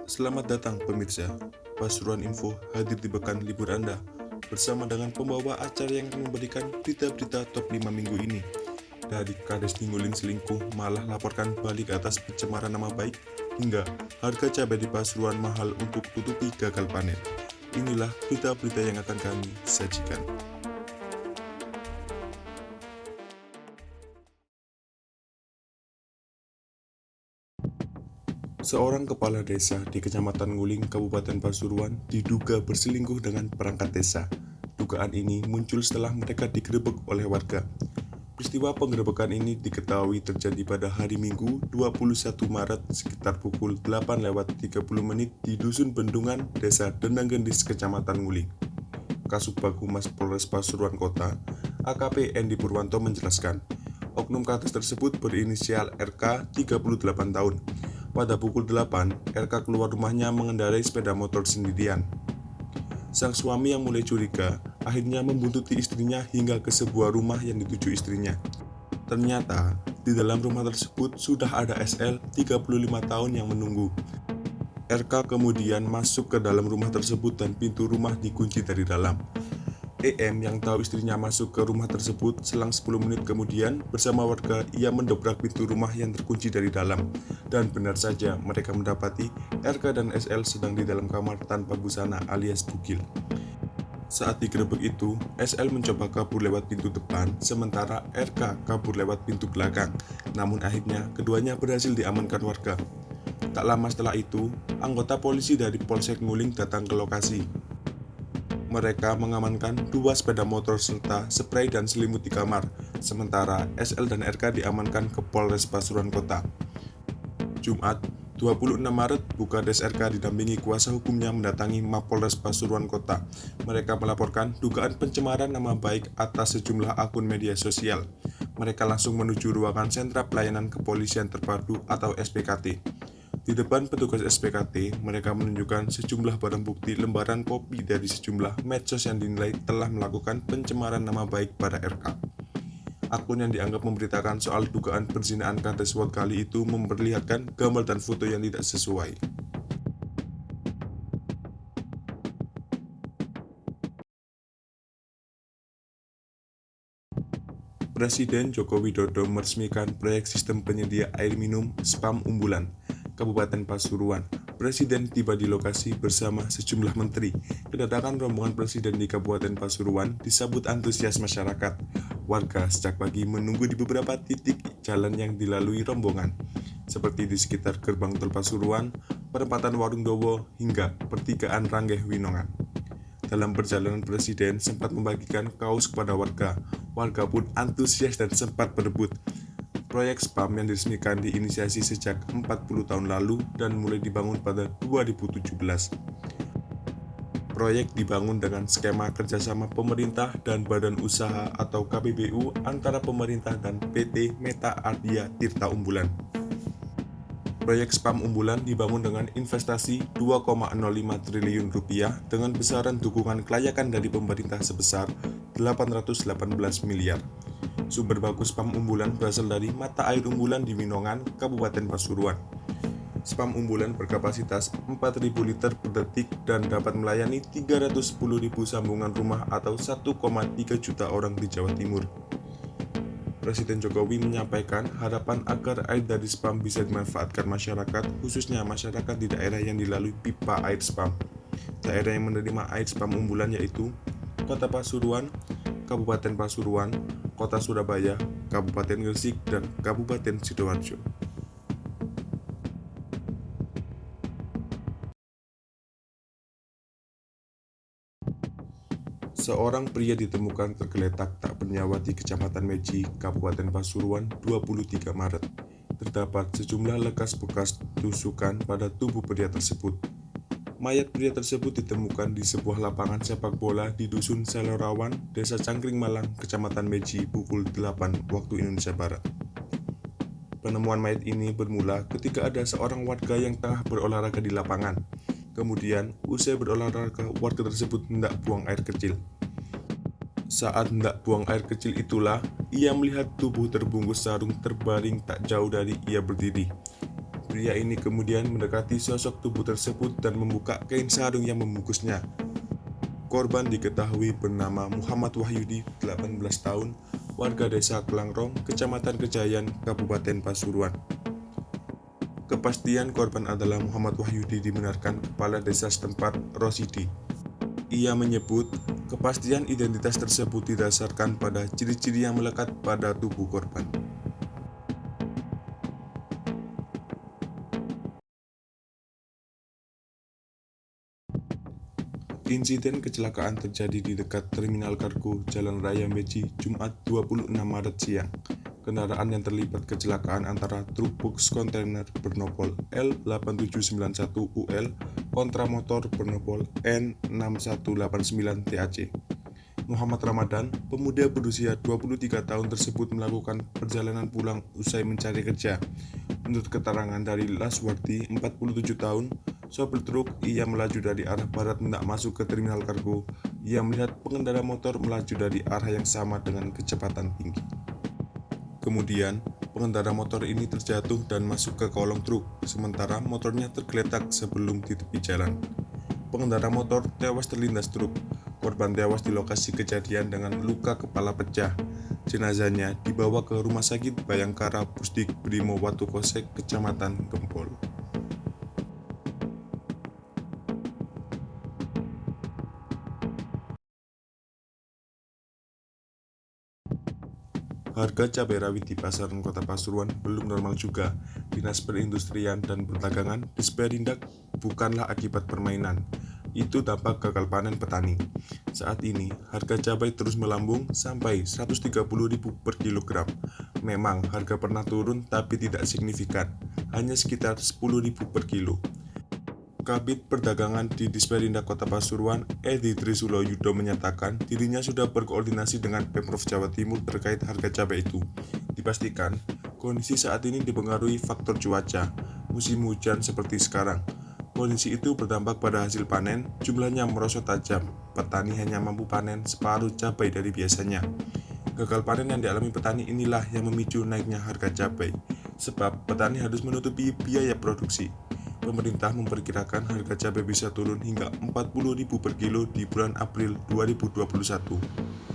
Selamat datang pemirsa, Pasuruan Info hadir di pekan libur Anda bersama dengan pembawa acara yang akan memberikan berita-berita top 5 minggu ini. Dari kades nguling selingkuh malah laporkan balik atas pencemaran nama baik, hingga harga cabai di Pasuruan mahal untuk tutupi gagal panen. Inilah berita-berita yang akan kami sajikan. Seorang kepala desa di Kecamatan Nguling, Kabupaten Pasuruan diduga berselingkuh dengan perangkat desa. Dugaan ini muncul setelah mereka digerebek oleh warga. Peristiwa penggerebekan ini diketahui terjadi pada hari Minggu 21 Maret sekitar pukul 8:30 di Dusun Bendungan, Desa Dendang Gendis, Kecamatan Nguling. Kasubag Humas Polres Pasuruan Kota, AKP Endi Purwanto menjelaskan, oknum kades tersebut berinisial RK 38 tahun. Pada pukul 8, RK keluar rumahnya mengendarai sepeda motor sendirian. Sang suami yang mulai curiga akhirnya membuntuti istrinya hingga ke sebuah rumah yang dituju istrinya. Ternyata, di dalam rumah tersebut sudah ada SL 35 tahun yang menunggu. RK kemudian masuk ke dalam rumah tersebut dan pintu rumah dikunci dari dalam. EM yang tahu istrinya masuk ke rumah tersebut selang 10 menit kemudian bersama warga ia mendobrak pintu rumah yang terkunci dari dalam. Dan benar saja mereka mendapati RK dan SL sedang di dalam kamar tanpa busana alias bugil. Saat digerebek itu, SL mencoba kabur lewat pintu depan, sementara RK kabur lewat pintu belakang. Namun akhirnya keduanya berhasil diamankan warga. Tak lama setelah itu, anggota polisi dari Polsek Nguling datang ke lokasi. Mereka mengamankan 2 sepeda motor serta spray dan selimut di kamar, sementara SL dan RK diamankan ke Polres Pasuruan Kota. Jumat, 26 Maret, Bukades RK didampingi kuasa hukumnya mendatangi Mapolres Pasuruan Kota. Mereka melaporkan dugaan pencemaran nama baik atas sejumlah akun media sosial. Mereka langsung menuju ruangan Sentra Pelayanan Kepolisian Terpadu atau SPKT. Di depan petugas SPKT, mereka menunjukkan sejumlah barang bukti lembaran kopi dari sejumlah medsos yang dinilai telah melakukan pencemaran nama baik pada RK. Akun yang dianggap memberitakan soal dugaan perzinahan kades kali itu memperlihatkan gambar dan foto yang tidak sesuai. Presiden Joko Widodo meresmikan proyek sistem penyedia air minum SPAM unggulan Kabupaten Pasuruan. Presiden tiba di lokasi bersama sejumlah menteri. Kedatangan rombongan Presiden di Kabupaten Pasuruan disambut antusias masyarakat. Warga sejak pagi menunggu di beberapa titik jalan yang dilalui rombongan, seperti di sekitar Gerbang Tol Pasuruan, perempatan Warung Dowo, hingga pertigaan Ranggeh Winongan. Dalam perjalanan Presiden sempat membagikan kaos kepada warga. Warga pun antusias dan sempat berebut. Proyek SPAM yang diresmikan diinisiasi sejak 40 tahun lalu dan mulai dibangun pada 2017. Proyek dibangun dengan skema kerjasama pemerintah dan badan usaha atau KPBU antara pemerintah dan PT Meta Ardia Tirta Umbulan. Proyek SPAM unggulan dibangun dengan investasi 2,05 triliun rupiah dengan besaran dukungan kelayakan dari pemerintah sebesar 818 miliar. Sumber baku SPAM unggulan berasal dari mata air unggulan di Winongan, Kabupaten Pasuruan. SPAM unggulan berkapasitas 4.000 liter per detik dan dapat melayani 310.000 sambungan rumah atau 1,3 juta orang di Jawa Timur. Presiden Jokowi menyampaikan harapan agar air dari SPAM bisa dimanfaatkan masyarakat, khususnya masyarakat di daerah yang dilalui pipa air SPAM. Daerah yang menerima air SPAM unggulan yaitu Kota Pasuruan, Kabupaten Pasuruan, Kota Surabaya, Kabupaten Gresik, dan Kabupaten Sidoarjo. Seorang pria ditemukan tergeletak tak bernyawa di Kecamatan Meji, Kabupaten Pasuruan, 23 Maret. Terdapat sejumlah bekas tusukan pada tubuh pria tersebut. Mayat pria tersebut ditemukan di sebuah lapangan sepak bola di Dusun Selorawan, Desa Cangkring Malang, Kecamatan Meji, pukul 8 waktu Indonesia Barat. Penemuan mayat ini bermula ketika ada seorang warga yang tengah berolahraga di lapangan. Kemudian, usai berolahraga, warga tersebut hendak buang air kecil. Saat hendak buang air kecil itulah, ia melihat tubuh terbungkus sarung terbaring tak jauh dari ia berdiri. Pria ini kemudian mendekati sosok tubuh tersebut dan membuka kain sarung yang membungkusnya. Korban diketahui bernama Muhammad Wahyudi, 18 tahun, warga desa Kelangrong, Kecamatan Kejayan, Kabupaten Pasuruan. Kepastian korban adalah Muhammad Wahyudi dibenarkan kepala desa setempat, Rosidi. Ia menyebut kepastian identitas tersebut didasarkan pada ciri-ciri yang melekat pada tubuh korban. Insiden kecelakaan terjadi di dekat Terminal Kargo Jalan Raya Meji, Jumat 26 Maret siang. Kendaraan yang terlibat kecelakaan antara truk box kontainer bernopol L8791UL kontra motor bernopol N6189TAC. Muhammad Ramadan, pemuda berusia 23 tahun tersebut melakukan perjalanan pulang usai mencari kerja. Menurut keterangan dari Laswardi, 47 tahun, sopir truk, ia melaju dari arah barat hendak masuk ke terminal kargo. Ia melihat pengendara motor melaju dari arah yang sama dengan kecepatan tinggi. Kemudian, pengendara motor ini terjatuh dan masuk ke kolong truk, sementara motornya tergeletak sebelum di tepi jalan. Pengendara motor tewas terlindas truk. Korban tewas di lokasi kejadian dengan luka kepala pecah. Jenazahnya dibawa ke Rumah Sakit Bayangkara Pusdik Brimo Watu Kosek, Kecamatan Gempol. Harga cabai rawit di pasaran Kota Pasuruan belum normal juga. Dinas Perindustrian dan Perdagangan Disperindak bukanlah akibat permainan. Itu dampak gagal panen petani. Saat ini, harga cabai terus melambung sampai Rp130.000 per kilogram. Memang harga pernah turun tapi tidak signifikan, hanya sekitar Rp10.000 per kilo. Kabid Perdagangan di Disperindak Kota Pasuruan, Edi Trisuloyudo menyatakan dirinya sudah berkoordinasi dengan Pemprov Jawa Timur terkait harga cabai itu. Dipastikan, kondisi saat ini dipengaruhi faktor cuaca, musim hujan seperti sekarang. Kondisi itu berdampak pada hasil panen, jumlahnya merosot tajam. Petani hanya mampu panen separuh cabai dari biasanya. Gagal panen yang dialami petani inilah yang memicu naiknya harga cabai, sebab petani harus menutupi biaya produksi. Pemerintah memperkirakan harga cabai bisa turun hingga Rp40.000 per kilo di bulan April 2021.